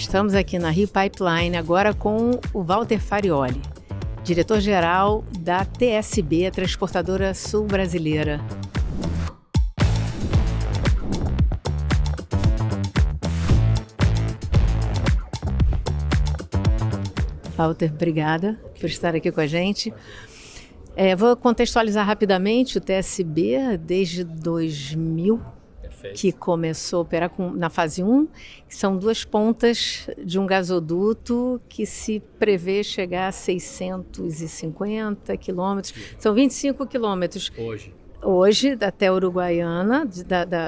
Estamos aqui na Rio Pipeline agora com o Walter Farioli, diretor-geral da TSB, a Transportadora Sul Brasileira. Walter, obrigada por estar aqui com a gente. Vou contextualizar rapidamente o TSB desde 2000, que começou a operar na fase 1, que são duas pontas de um gasoduto que se prevê chegar a 650 quilômetros. São 25 quilômetros. Hoje, até Uruguaiana,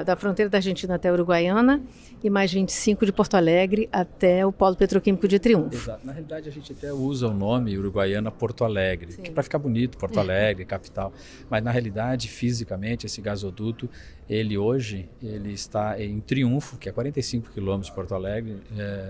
da fronteira da Argentina até Uruguaiana, e mais 25 de Porto Alegre até o Polo Petroquímico de Triunfo. Exato. Na realidade, a gente até usa o nome Uruguaiana-Porto Alegre, para ficar bonito, Porto Alegre, capital. Mas, na realidade, fisicamente, esse gasoduto, ele está em Triunfo, que é 45 quilômetros de Porto Alegre,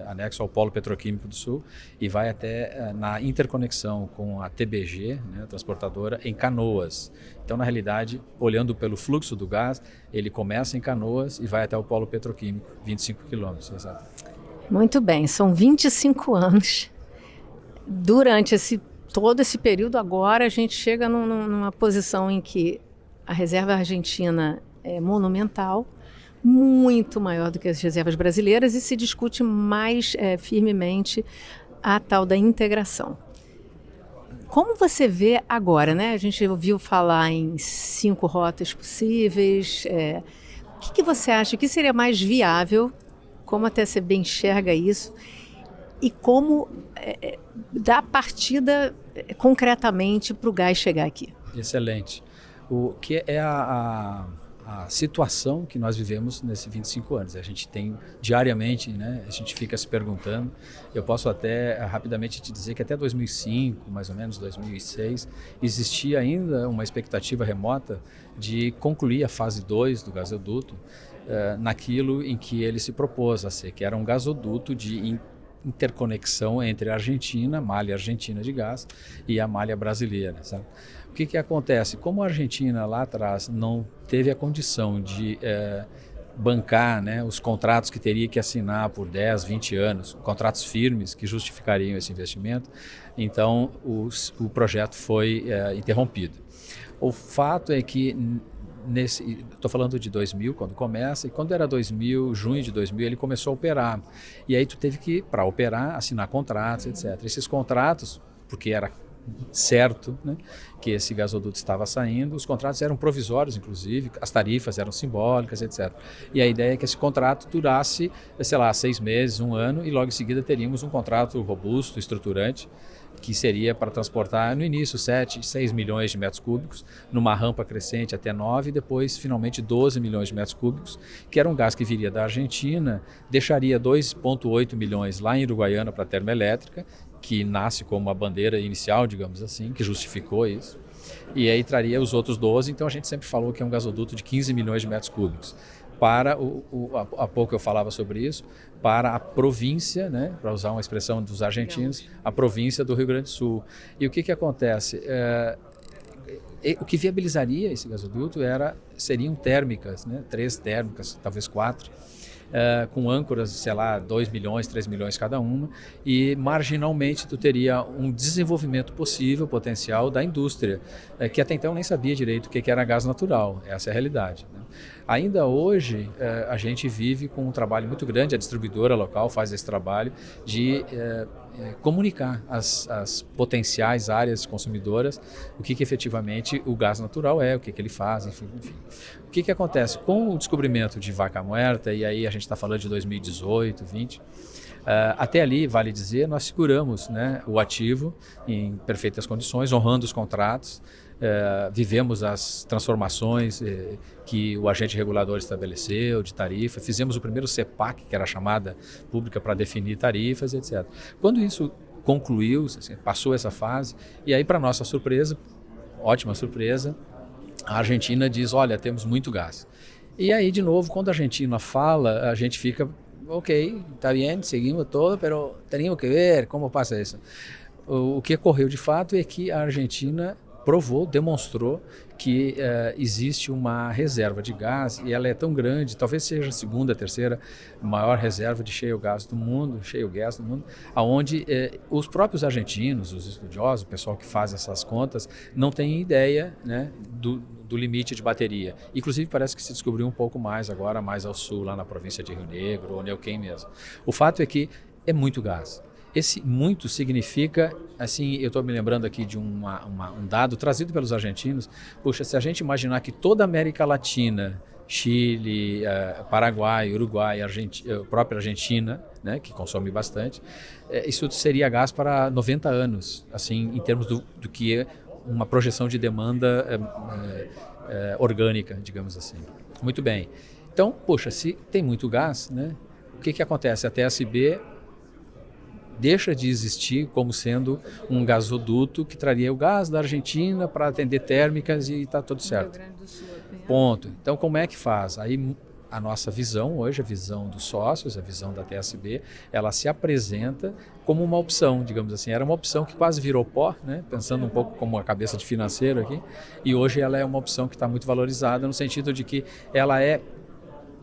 anexo ao Polo Petroquímico do Sul, e vai até na interconexão com a TBG, né, a transportadora, em Canoas. Então, na realidade, olhando pelo fluxo do gás, ele começa em Canoas e vai até o Polo Petroquímico, 25 quilômetros, exato. Muito bem, são 25 anos. Durante todo esse período, agora a gente chega numa posição em que a reserva argentina é monumental, muito maior do que as reservas brasileiras, e se discute mais firmemente a tal da integração. Como você vê agora, né? A gente ouviu falar em 5 rotas possíveis. O que você acha que seria mais viável? Como a TSB enxerga isso? E como dar partida concretamente para o gás chegar aqui? Excelente. O que é a situação que nós vivemos nesses 25 anos. A gente tem diariamente, né, a gente fica se perguntando. Eu posso até rapidamente te dizer que até 2005, mais ou menos 2006, existia ainda uma expectativa remota de concluir a fase 2 do gasoduto naquilo em que ele se propôs a ser, que era um gasoduto de interconexão entre a Argentina, a malha argentina de gás, e a malha brasileira, sabe? O que acontece? Como a Argentina lá atrás não teve a condição de bancar, né, os contratos que teria que assinar por 10, 20 anos, contratos firmes que justificariam esse investimento, então o projeto foi interrompido. O fato é que estou falando de 2000, quando começa, e quando era 2000, junho de 2000, ele começou a operar. E aí tu teve que, para operar, assinar contratos, etc. Esses contratos, porque era certo, né, que esse gasoduto estava saindo, os contratos eram provisórios, inclusive, as tarifas eram simbólicas, etc. E a ideia é que esse contrato durasse, sei lá, 6 meses, 1 ano, e logo em seguida teríamos um contrato robusto, estruturante, que seria para transportar no início 6 milhões de metros cúbicos, numa rampa crescente até 9, e depois finalmente 12 milhões de metros cúbicos, que era um gás que viria da Argentina, deixaria 2,8 milhões lá em Uruguaiana para a termoelétrica, que nasce como a bandeira inicial, digamos assim, que justificou isso, e aí traria os outros 12, então a gente sempre falou que é um gasoduto de 15 milhões de metros cúbicos. Para há pouco eu falava sobre isso, para a província, né, para usar uma expressão dos argentinos, a província do Rio Grande do Sul. E o que acontece? O que viabilizaria esse gasoduto seriam térmicas, né, 3 térmicas, talvez 4, com âncoras, sei lá, 2 milhões, 3 milhões cada uma, e marginalmente tu teria um desenvolvimento possível, potencial da indústria, que até então nem sabia direito o que era gás natural, essa é a realidade, né? Ainda hoje a gente vive com um trabalho muito grande, a distribuidora local faz esse trabalho de comunicar às potenciais áreas consumidoras o que efetivamente o gás natural é, o que ele faz, enfim. O que acontece? Com o descobrimento de Vaca Muerta, e aí a gente está falando de 2018, 20, até ali, vale dizer, nós seguramos, né, o ativo em perfeitas condições, honrando os contratos, vivemos as transformações que o agente regulador estabeleceu de tarifa, fizemos o primeiro CEPAC, que era a chamada pública para definir tarifas, etc. Quando isso concluiu, assim, passou essa fase, e aí para nossa surpresa, ótima surpresa, a Argentina diz, olha, temos muito gás. E aí, de novo, quando a Argentina fala, a gente fica, ok, está bem, seguimos todo, mas temos que ver como passa isso. O que ocorreu de fato é que a Argentina provou, demonstrou que existe uma reserva de gás e ela é tão grande, talvez seja a segunda, terceira maior reserva de shale gas do mundo, aonde os próprios argentinos, os estudiosos, o pessoal que faz essas contas, não tem ideia, né, do limite de bateria. Inclusive parece que se descobriu um pouco mais agora, mais ao sul, lá na província de Rio Negro, ou Neuquén mesmo. O fato é que é muito gás. Esse muito significa, assim, eu estou me lembrando aqui de um dado trazido pelos argentinos. Puxa, se a gente imaginar que toda a América Latina, Chile, Paraguai, Uruguai, própria Argentina, né, que consome bastante, isso seria gás para 90 anos, assim, em termos do que é uma projeção de demanda orgânica, digamos assim. Muito bem. Então, poxa, se tem muito gás, né, o que acontece? A TSB deixa de existir como sendo um gasoduto que traria o gás da Argentina para atender térmicas e está tudo certo. Ponto. Então, como é que faz? Aí a nossa visão hoje, a visão dos sócios, a visão da TSB, ela se apresenta como uma opção, digamos assim. Era uma opção que quase virou pó, né? Pensando um pouco como a cabeça de financeiro aqui, e hoje ela é uma opção que está muito valorizada no sentido de que ela é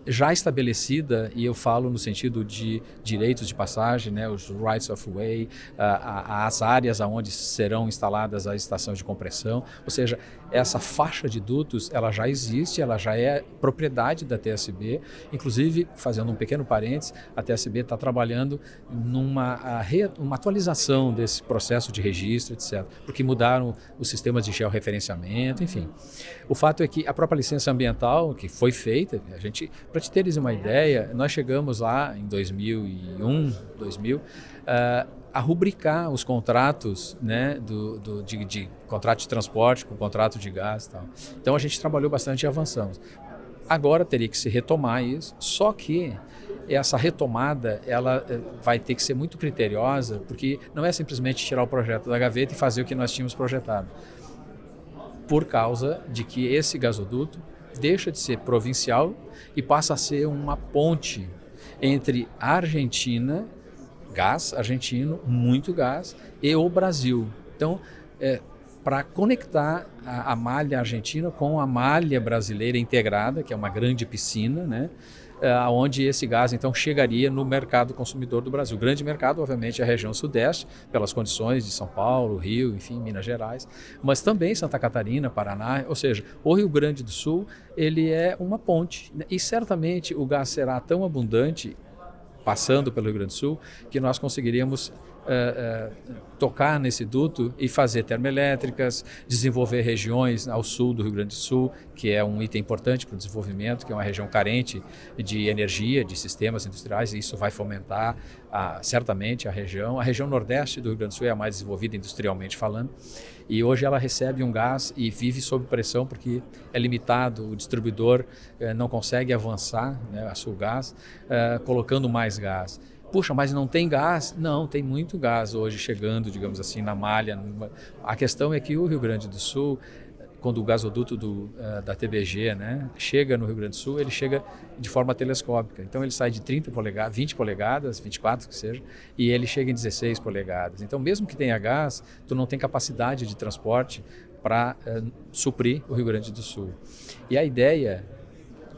já estabelecida, e eu falo no sentido de direitos de passagem, né, os rights of way, as áreas onde serão instaladas a estação de compressão, ou seja, essa faixa de dutos, ela já existe, ela já é propriedade da TSB, inclusive, fazendo um pequeno parênteses, a TSB está trabalhando numa uma atualização desse processo de registro, etc., porque mudaram os sistemas de georreferenciamento, enfim. O fato é que a própria licença ambiental, que foi feita, para te teres uma ideia, nós chegamos lá em 2001, 2000, a rubricar os contratos, né, de contrato de transporte com contrato de gás e tal. Então a gente trabalhou bastante e avançamos. Agora teria que se retomar isso, só que essa retomada ela vai ter que ser muito criteriosa, porque não é simplesmente tirar o projeto da gaveta e fazer o que nós tínhamos projetado. Por causa de que esse gasoduto deixa de ser provincial e passa a ser uma ponte entre a Argentina, gás argentino, muito gás, e o Brasil. Então, para conectar a malha argentina com a malha brasileira integrada, que é uma grande piscina, né? Onde esse gás então chegaria no mercado consumidor do Brasil. O grande mercado, obviamente, é a região sudeste, pelas condições de São Paulo, Rio, enfim, Minas Gerais, mas também Santa Catarina, Paraná, ou seja, o Rio Grande do Sul, ele é uma ponte, né? E certamente o gás será tão abundante, passando pelo Rio Grande do Sul, que nós conseguiríamos tocar nesse duto e fazer termoelétricas, desenvolver regiões ao sul do Rio Grande do Sul, que é um item importante para o desenvolvimento, que é uma região carente de energia, de sistemas industriais, e isso vai fomentar certamente a região. A região nordeste do Rio Grande do Sul é a mais desenvolvida industrialmente falando, e hoje ela recebe um gás e vive sob pressão porque é limitado, o distribuidor não consegue avançar, né, a Sulgás, colocando mais gás. Puxa, mas não tem gás? Não, tem muito gás hoje chegando, digamos assim, na malha. A questão é que o Rio Grande do Sul, quando o gasoduto da TBG, né, chega no Rio Grande do Sul, ele chega de forma telescópica. Então ele sai de 30 polegadas, 20 polegadas, 24 que seja, e ele chega em 16 polegadas. Então mesmo que tenha gás, tu não tem capacidade de transporte para suprir o Rio Grande do Sul. E a ideia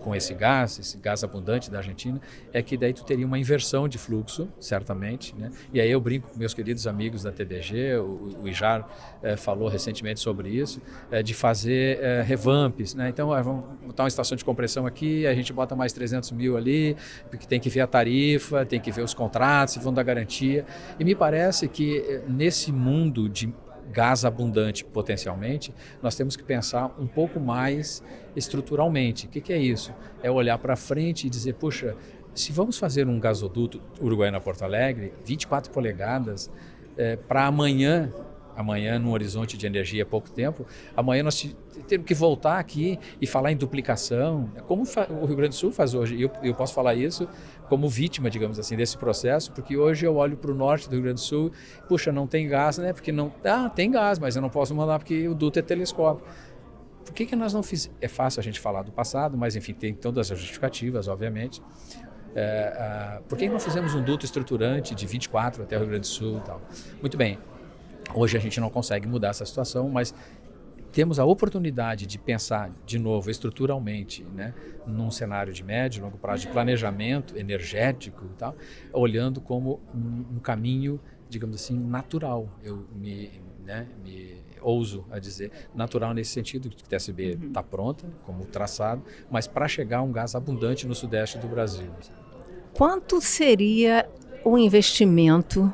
com esse gás abundante da Argentina, é que daí tu teria uma inversão de fluxo, certamente, né? E aí eu brinco com meus queridos amigos da TBG, o Ijar falou recentemente sobre isso, de fazer revamps, né? Então, vamos botar uma estação de compressão aqui, a gente bota mais 300 mil ali, porque tem que ver a tarifa, tem que ver os contratos, se vão dar garantia. E me parece que nesse mundo de gás abundante potencialmente, nós temos que pensar um pouco mais estruturalmente. O que é isso? É olhar para frente e dizer, puxa, se vamos fazer um gasoduto Uruguaiana-Porto Alegre, 24 polegadas, para amanhã, num horizonte de energia há pouco tempo, amanhã nós temos que voltar aqui e falar em duplicação, como o Rio Grande do Sul faz hoje. E eu posso falar isso como vítima, digamos assim, desse processo, porque hoje eu olho para o norte do Rio Grande do Sul, puxa, não tem gás, né? Porque não, tem gás, mas eu não posso mandar porque o duto é telescópico. Por que nós não fizemos? É fácil a gente falar do passado, mas enfim, tem todas as justificativas, obviamente. Por que não fizemos um duto estruturante de 24 até o Rio Grande do Sul e tal? Muito bem, hoje a gente não consegue mudar essa situação, mas temos a oportunidade de pensar de novo estruturalmente, né, num cenário de médio e longo prazo de planejamento energético e tal, olhando como um caminho, digamos assim, natural. Eu me ouso a dizer natural nesse sentido, que a TSB está pronta, como traçado, mas para chegar a um gás abundante no sudeste do Brasil. Quanto seria o investimento?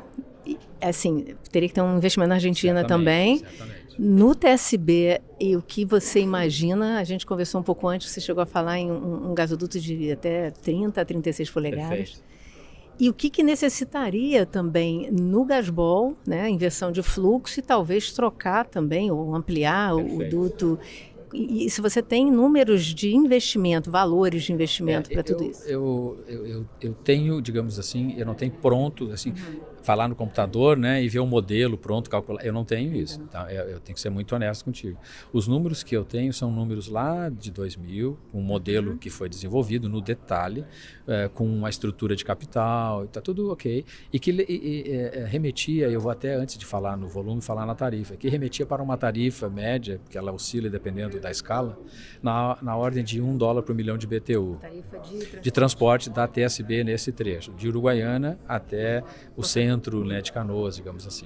Assim, teria que ter um investimento na Argentina Certamente, também. certamente. No TSB, e o que você imagina, a gente conversou um pouco antes, você chegou a falar em um gasoduto de até 30 a 36 polegadas. Perfeito. E o que necessitaria também no gasbol, né, inversão de fluxo e talvez trocar também ou ampliar o duto. E se você tem números de investimento, valores de investimento para tudo isso? Eu tenho, digamos assim, eu não tenho pronto, assim, falar no computador, né, e ver um modelo pronto, calcular. Eu não tenho isso. Tá? Eu tenho que ser muito honesto contigo. Os números que eu tenho são números lá de 2000, um modelo que foi desenvolvido no detalhe, com uma estrutura de capital, está tudo ok. E que remetia, eu vou até antes de falar no volume, falar na tarifa, que remetia para uma tarifa média, que ela oscila dependendo da escala, na ordem de $1 por milhão de BTU. Tarifa de transporte da TSB nesse trecho, de Uruguaiana até o centro, né, de Canoas, digamos assim.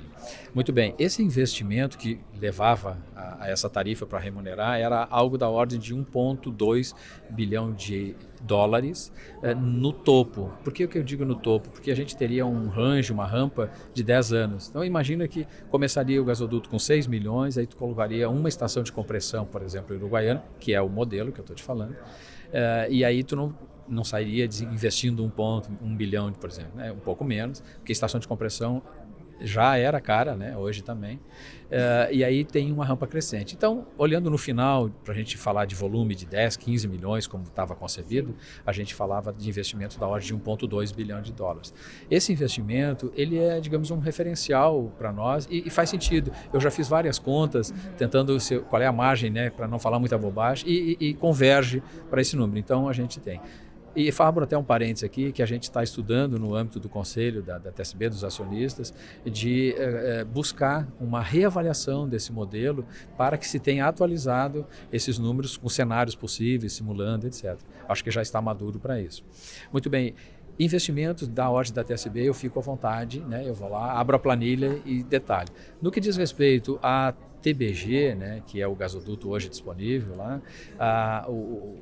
Muito bem, esse investimento que levava a essa tarifa para remunerar era algo da ordem de 1,2 bilhão de dólares no topo. Por que eu digo no topo? Porque a gente teria um range, uma rampa de 10 anos. Então imagina que começaria o gasoduto com 6 milhões, aí tu colocaria uma estação de compressão, por exemplo, em Uruguaiana, que é o modelo que eu estou te falando, e aí tu não sairia investindo 1 bilhão, por exemplo, né? Um pouco menos, porque estação de compressão já era cara, né? Hoje também, e aí tem uma rampa crescente. Então, olhando no final, para a gente falar de volume de 10, 15 milhões, como estava concebido, a gente falava de investimento da ordem de 1,2 bilhão de dólares. Esse investimento, ele é, digamos, um referencial para nós e faz sentido. Eu já fiz várias contas, tentando qual é a margem, né, para não falar muita bobagem, e converge para esse número. Então, a gente tem. E abro até um parênteses aqui, que a gente está estudando no âmbito do conselho da TSB, dos acionistas, de buscar uma reavaliação desse modelo para que se tenha atualizado esses números com cenários possíveis, simulando, etc. Acho que já está maduro para isso. Muito bem. Investimentos da ordem da TSB, eu fico à vontade, né? Eu vou lá, abro a planilha e detalhe. No que diz respeito a TBG, né, que é o gasoduto hoje disponível lá,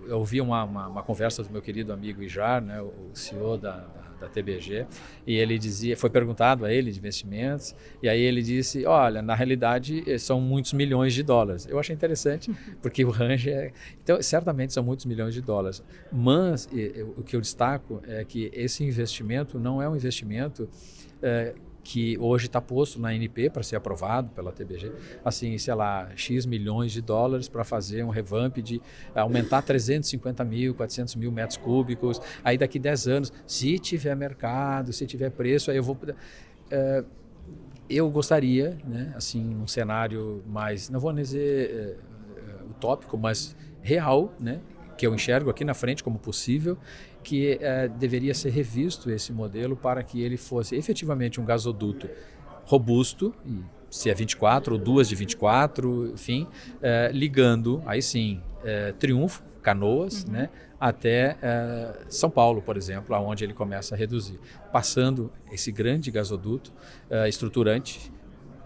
eu ouvi uma conversa do meu querido amigo Ijar, né, o CEO da TBG, e ele dizia, foi perguntado a ele de investimentos, e aí ele disse, olha, na realidade são muitos milhões de dólares. Eu achei interessante, porque o range então, certamente são muitos milhões de dólares, mas o que eu destaco é que esse investimento não é um investimento que hoje está posto na ANP para ser aprovado pela TBG, assim, sei lá, X milhões de dólares para fazer um revamp de aumentar 350 mil, 400 mil metros cúbicos, aí daqui 10 anos, se tiver mercado, se tiver preço, aí eu vou... eu gostaria, né, assim, um cenário mais, não vou dizer utópico, mas real, né, que eu enxergo aqui na frente como possível, que deveria ser revisto esse modelo para que ele fosse efetivamente um gasoduto robusto, e se é 24 ou duas de 24, enfim, ligando, aí sim, Triunfo, Canoas, né, até São Paulo, por exemplo, onde ele começa a reduzir, passando esse grande gasoduto estruturante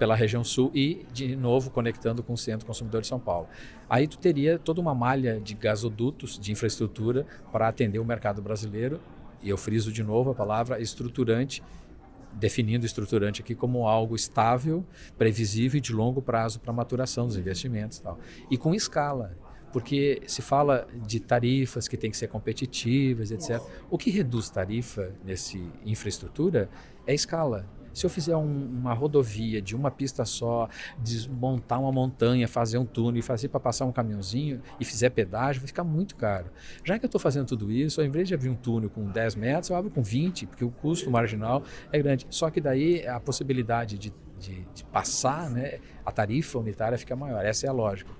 pela região sul e, de novo, conectando com o Centro Consumidor de São Paulo. Aí tu teria toda uma malha de gasodutos, de infraestrutura para atender o mercado brasileiro, e eu friso de novo a palavra estruturante, definindo estruturante aqui como algo estável, previsível e de longo prazo para a maturação dos investimentos e tal. E com escala, porque se fala de tarifas que têm que ser competitivas, etc. O que reduz tarifa nessa infraestrutura é escala. Se eu fizer uma rodovia de uma pista só, desmontar uma montanha, fazer um túnel e fazer para passar um caminhãozinho e fizer pedágio, vai ficar muito caro. Já que eu estou fazendo tudo isso, ao invés de abrir um túnel com 10 metros, eu abro com 20, porque o custo marginal é grande. Só que daí a possibilidade de passar, né, a tarifa unitária fica maior. Essa é a lógica.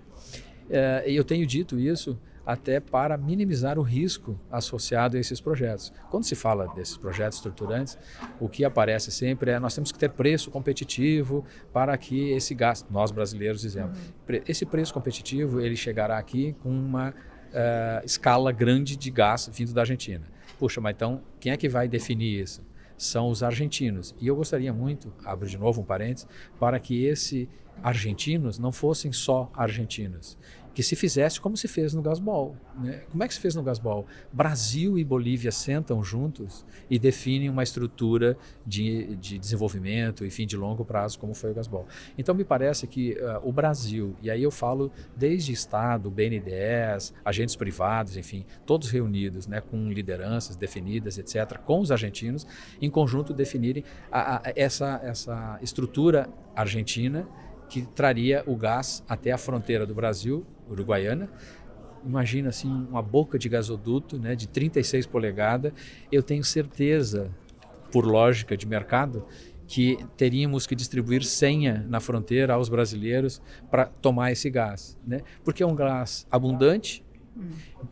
E eu tenho dito isso até para minimizar o risco associado a esses projetos. Quando se fala desses projetos estruturantes, o que aparece sempre é nós temos que ter preço competitivo para que esse gás, nós brasileiros dizemos, esse preço competitivo ele chegará aqui com uma escala grande de gás vindo da Argentina. Puxa, mas então quem é que vai definir isso? São os argentinos. E eu gostaria muito, abro de novo um parênteses, para que esses argentinos não fossem só argentinos, que se fizesse como se fez no Gasbol, né? Como é que se fez no Gasbol? Brasil e Bolívia sentam juntos e definem uma estrutura de desenvolvimento, enfim, de longo prazo, como foi o Gasbol. Então me parece que o Brasil, e aí eu falo desde Estado, BNDES, agentes privados, enfim, todos reunidos, né, com lideranças definidas, etc., com os argentinos, em conjunto definirem essa estrutura argentina que traria o gás até a fronteira do Brasil, Uruguaiana. Imagina assim uma boca de gasoduto, né, de 36 polegadas. Eu tenho certeza, por lógica de mercado, que teríamos que distribuir senha na fronteira aos brasileiros para tomar esse gás, né? Porque é um gás abundante,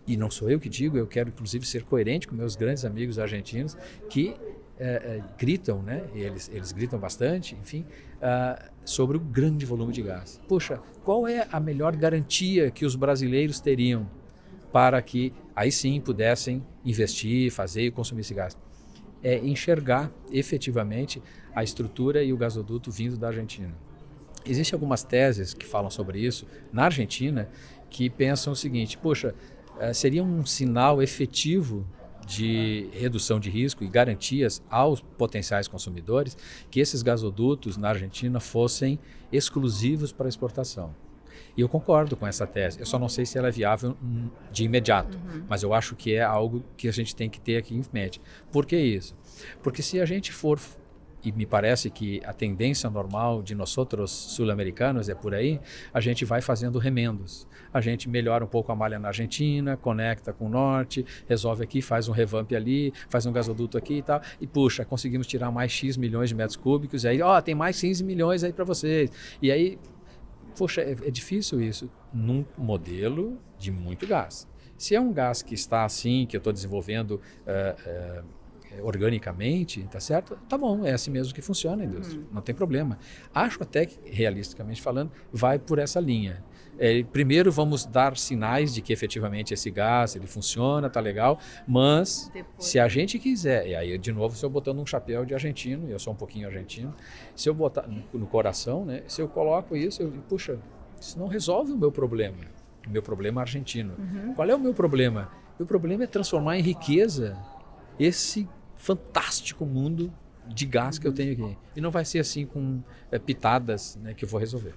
e não sou eu que digo, eu quero inclusive ser coerente com meus grandes amigos argentinos que gritam, né? Eles gritam bastante, enfim, sobre o grande volume de gás. Puxa, qual é a melhor garantia que os brasileiros teriam para que aí sim pudessem investir, fazer e consumir esse gás? É enxergar efetivamente a estrutura e o gasoduto vindo da Argentina. Existem algumas teses que falam sobre isso na Argentina que pensam o seguinte: poxa, seria um sinal efetivo de redução de risco e garantias aos potenciais consumidores que esses gasodutos na Argentina fossem exclusivos para exportação. E eu concordo com essa tese. Eu só não sei se ela é viável de imediato, mas eu acho que é algo que a gente tem que ter aqui em mente. Por que isso? Porque se a gente for, e me parece que a tendência normal de nós outros sul-americanos é por aí, a gente vai fazendo remendos. A gente melhora um pouco a malha na Argentina, conecta com o norte, resolve aqui, faz um revamp ali, faz um gasoduto aqui e tal, e puxa, conseguimos tirar mais X milhões de metros cúbicos, e aí, tem mais 15 milhões aí para vocês. E aí, poxa, é difícil isso num modelo de muito gás. Se é um gás que está assim, que eu estou desenvolvendo organicamente, tá certo? Tá bom, é assim mesmo que funciona a indústria, não tem problema. Acho até que, realisticamente falando, vai por essa linha. Primeiro vamos dar sinais de que efetivamente esse gás ele funciona, tá legal, mas depois, se a gente quiser, e aí de novo se eu botando um chapéu de argentino, eu sou um pouquinho argentino, se eu botar no coração, né, se eu coloco isso, puxa, isso não resolve o meu problema argentino. Qual é o meu problema? Meu problema é transformar em riqueza esse fantástico mundo de gás que eu tenho aqui. E não vai ser assim com pitadas, né, que eu vou resolver.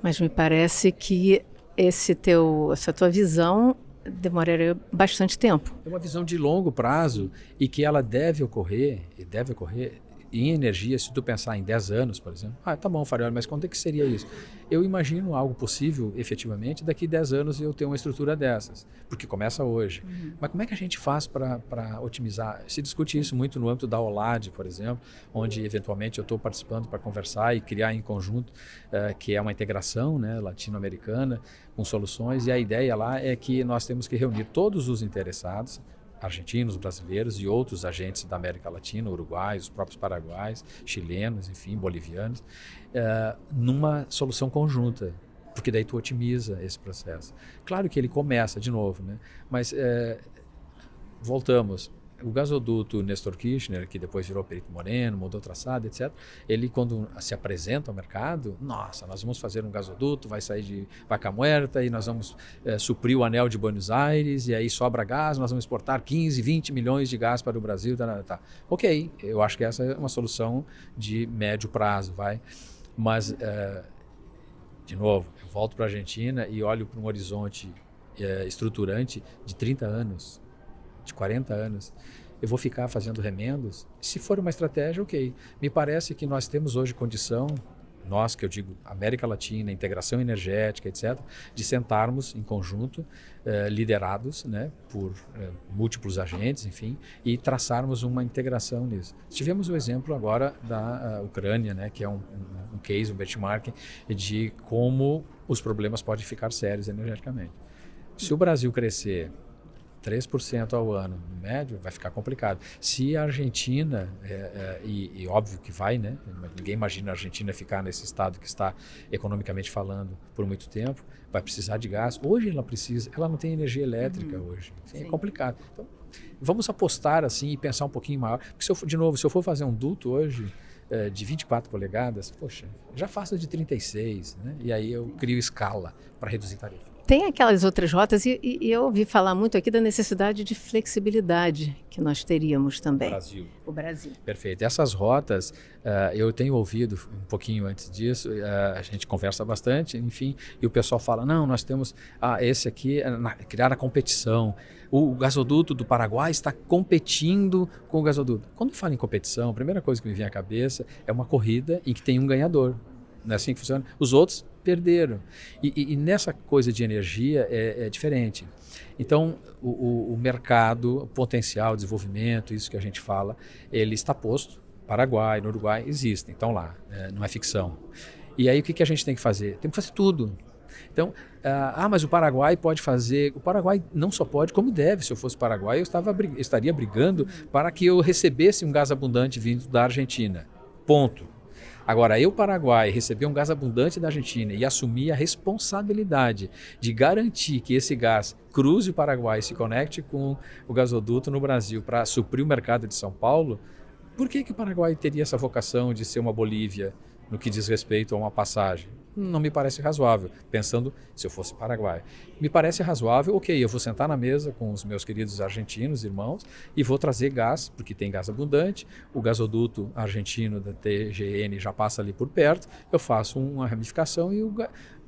Mas me parece que essa tua visão demoraria bastante tempo. É uma visão de longo prazo e que ela deve ocorrer em energia, se tu pensar em 10 anos, por exemplo. Tá bom, Farioli, mas quando é que seria isso? Eu imagino algo possível, efetivamente, daqui 10 anos eu ter uma estrutura dessas, porque começa hoje. Mas como é que a gente faz para otimizar? Se discute isso muito no âmbito da OLAD, por exemplo, onde eventualmente eu estou participando para conversar e criar em conjunto, que é uma integração, né, latino-americana, com soluções, e a ideia lá é que nós temos que reunir todos os interessados, argentinos, brasileiros e outros agentes da América Latina, uruguaios, os próprios paraguaios, chilenos, enfim, bolivianos, numa solução conjunta, porque daí tu otimiza esse processo. Claro que ele começa de novo, né? Mas voltamos. O gasoduto Néstor Kirchner, que depois virou Perito Moreno, mudou o traçado, etc., ele quando se apresenta ao mercado, nossa, nós vamos fazer um gasoduto, vai sair de Vaca Muerta e nós vamos suprir o anel de Buenos Aires e aí sobra gás, nós vamos exportar 15, 20 milhões de gás para o Brasil. Tá. Ok, eu acho que essa é uma solução de médio prazo, mas, de novo, eu volto para a Argentina e olho para um horizonte estruturante de 30 anos, de 40 anos, eu vou ficar fazendo remendos? Se for uma estratégia, ok. Me parece que nós temos hoje condição, nós que eu digo América Latina, integração energética, etc., de sentarmos em conjunto, liderados, né, por múltiplos agentes, enfim, e traçarmos uma integração nisso. Tivemos o exemplo agora da Ucrânia, né, que é um case, um benchmark de como os problemas podem ficar sérios energeticamente. Se o Brasil crescer 3% ao ano, no médio, vai ficar complicado. Se a Argentina, e óbvio que vai, né? Ninguém imagina a Argentina ficar nesse estado que está, economicamente falando, por muito tempo, vai precisar de gás. Hoje ela não tem energia elétrica hoje. É complicado. Então, vamos apostar assim e pensar um pouquinho maior. Porque se eu for fazer um duto hoje de 24 polegadas, poxa, já faço de 36, né? E aí eu crio escala para reduzir tarifa. Tem aquelas outras rotas e eu ouvi falar muito aqui da necessidade de flexibilidade que nós teríamos também. O Brasil. Perfeito. Essas rotas, eu tenho ouvido um pouquinho antes disso, a gente conversa bastante, enfim, e o pessoal fala, não, nós temos esse aqui, criar a competição. O gasoduto do Paraguai está competindo com o gasoduto. Quando fala em competição, a primeira coisa que me vem à cabeça é uma corrida em que tem um ganhador. Não é assim que funciona? Os outros perderam. E nessa coisa de energia é diferente. Então, o mercado, o potencial, o desenvolvimento, isso que a gente fala, ele está posto. Paraguai, no Uruguai, existem, estão lá, não é ficção. E aí o que a gente tem que fazer? Tem que fazer tudo. Então, mas o Paraguai pode fazer... O Paraguai não só pode, como deve. Se eu fosse Paraguai, eu estaria brigando para que eu recebesse um gás abundante vindo da Argentina. Ponto. Agora, eu, Paraguai, receber um gás abundante da Argentina e assumir a responsabilidade de garantir que esse gás cruze o Paraguai e se conecte com o gasoduto no Brasil para suprir o mercado de São Paulo, por que o Paraguai teria essa vocação de ser uma Bolívia no que diz respeito a uma passagem? Não me parece razoável, pensando se eu fosse Paraguai. Me parece razoável, ok, eu vou sentar na mesa com os meus queridos argentinos, irmãos, e vou trazer gás, porque tem gás abundante, o gasoduto argentino da TGN já passa ali por perto, eu faço uma ramificação e o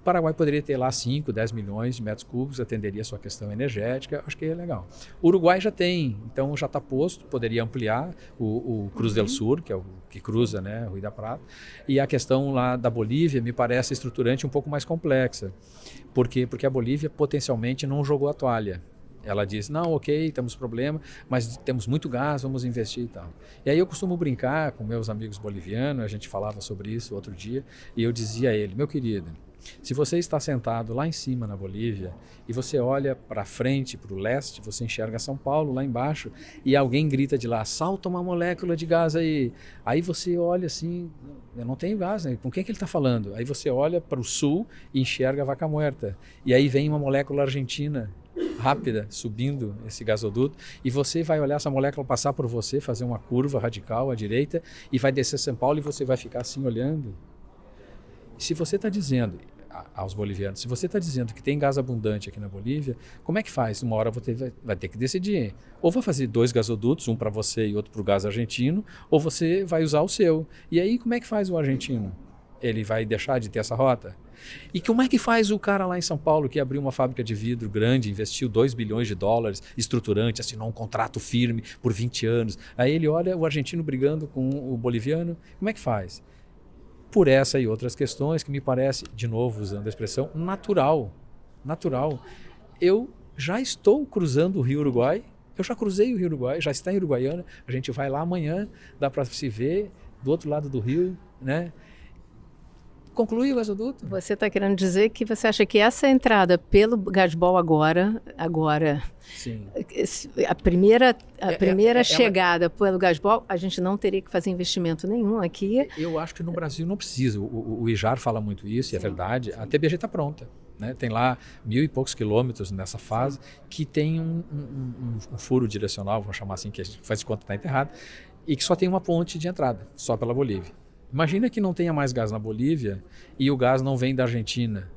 Paraguai poderia ter lá 5, 10 milhões de metros cúbicos, atenderia a sua questão energética, acho que é legal. O Uruguai já tem, então já está posto, poderia ampliar o Cruz del Sur, que é o que cruza, né, o Rio da Prata, e a questão lá da Bolívia me parece estruturante um pouco mais complexa. Por quê? Porque a Bolívia potencialmente não jogou a toalha. Ela diz, não, ok, temos problema, mas temos muito gás, vamos investir e tal. E aí eu costumo brincar com meus amigos bolivianos, a gente falava sobre isso outro dia, e eu dizia a ele, meu querido, se você está sentado lá em cima na Bolívia e você olha para frente, para o leste, você enxerga São Paulo lá embaixo e alguém grita de lá, salta uma molécula de gás aí. Aí você olha assim, eu não tenho gás, né? Com quem que ele está falando? Aí você olha para o sul e enxerga a Vaca Muerta. E aí vem uma molécula argentina rápida subindo esse gasoduto e você vai olhar essa molécula passar por você, fazer uma curva radical à direita e vai descer São Paulo e você vai ficar assim olhando. Se você está dizendo aos bolivianos, se você está dizendo que tem gás abundante aqui na Bolívia, como é que faz? Uma hora você vai ter que decidir. Ou vai fazer 2 gasodutos, um para você e outro para o gás argentino, ou você vai usar o seu. E aí como é que faz o argentino? Ele vai deixar de ter essa rota? E como é que faz o cara lá em São Paulo que abriu uma fábrica de vidro grande, investiu $2 bilhões, estruturante, assinou um contrato firme por 20 anos. Aí ele olha o argentino brigando com o boliviano, como é que faz? Por essa e outras questões que me parece, de novo usando a expressão, natural. Eu já estou cruzando o Rio Uruguai, eu já cruzei o Rio Uruguai, já está em Uruguaiana, a gente vai lá amanhã, dá para se ver do outro lado do rio, né? Conclui o gasoduto. Você está querendo dizer que você acha que essa entrada pelo Gasbol agora sim. A primeira chegada pelo Gasbol, a gente não teria que fazer investimento nenhum aqui. Eu acho que no Brasil não precisa. O IJAR fala muito isso, e é verdade. A TBG está pronta. Né? Tem lá 1.000 e poucos quilômetros nessa fase, que tem um furo direcional, vamos chamar assim, que a gente faz de conta que está enterrado, e que só tem uma ponte de entrada, só pela Bolívia. Imagina que não tenha mais gás na Bolívia e o gás não vem da Argentina.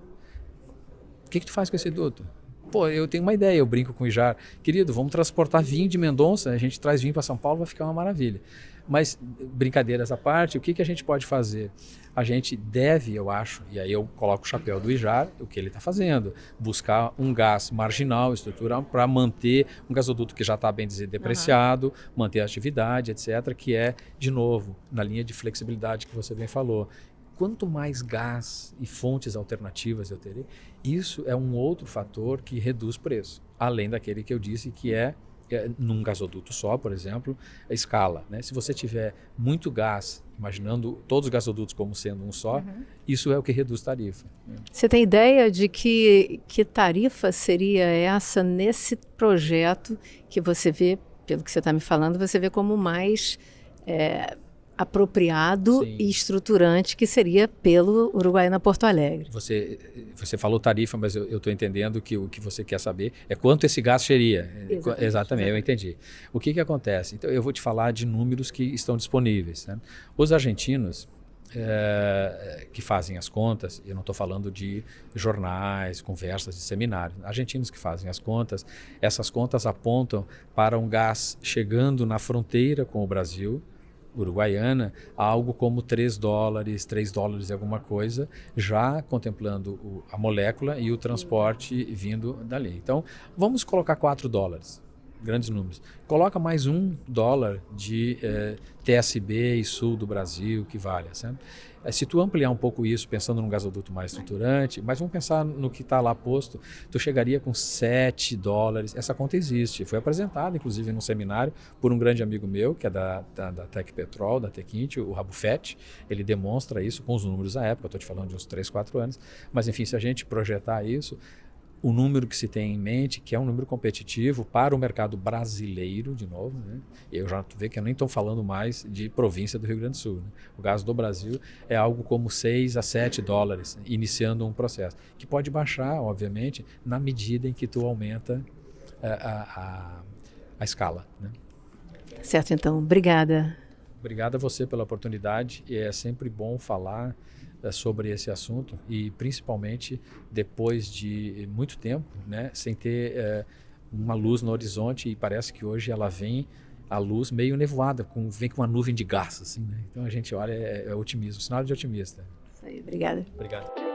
O que tu faz com esse duto? Pô, eu tenho uma ideia, eu brinco com o Ijar. Querido, vamos transportar vinho de Mendonça, a gente traz vinho para São Paulo, vai ficar uma maravilha. Mas, brincadeiras à parte, o que a gente pode fazer? A gente deve, eu acho, e aí eu coloco o chapéu do Ijar, o que ele está fazendo, buscar um gás marginal, estrutural, para manter um gasoduto que já está, bem dizer, depreciado, manter a atividade, etc., que é, de novo, na linha de flexibilidade que você bem falou. Quanto mais gás e fontes alternativas eu terei, isso é um outro fator que reduz preço, além daquele que eu disse que é num gasoduto só, por exemplo, a escala, né? Se você tiver muito gás, imaginando todos os gasodutos como sendo um só, isso é o que reduz tarifa. Você tem ideia de que tarifa seria essa nesse projeto que você vê, pelo que você está me falando, você vê como mais apropriado Sim. e estruturante, que seria pelo Uruguaiana Porto Alegre? Você falou tarifa, mas eu estou entendendo que o que você quer saber é quanto esse gás seria. Exatamente, eu entendi. O que acontece? Então, eu vou te falar de números que estão disponíveis, né? Os argentinos que fazem as contas, eu não estou falando de jornais, conversas de seminários, argentinos que fazem as contas, essas contas apontam para um gás chegando na fronteira com o Brasil, Uruguaiana, algo como $3 e alguma coisa, já contemplando a molécula e o transporte vindo dali. Então, vamos colocar $4, grandes números. Coloca mais $1 de TSB e sul do Brasil, que vale, certo? Se tu ampliar um pouco isso, pensando num gasoduto mais estruturante, mas vamos pensar no que está lá posto, tu chegaria com $7. Essa conta existe, foi apresentada inclusive num seminário por um grande amigo meu, que é da Tec Petrol, da Tequinte, o Rabufetti. Ele demonstra isso com os números da época, estou te falando de uns 3, 4 anos, mas enfim, se a gente projetar isso, o número que se tem em mente, que é um número competitivo para o mercado brasileiro, de novo, né? Eu já vejo que eu nem estou falando mais de província do Rio Grande do Sul, né? O gás do Brasil é algo como $6 a $7, iniciando um processo, que pode baixar, obviamente, na medida em que tu aumenta a escala, né? Certo, então, obrigada. Obrigado a você pela oportunidade, e é sempre bom falar sobre esse assunto, e principalmente depois de muito tempo, né, sem ter uma luz no horizonte, e parece que hoje ela vem, a luz meio nevoada, vem com uma nuvem de gás, assim, né? Então a gente olha, é otimismo, sinal de otimista. Isso aí, obrigada. Obrigado.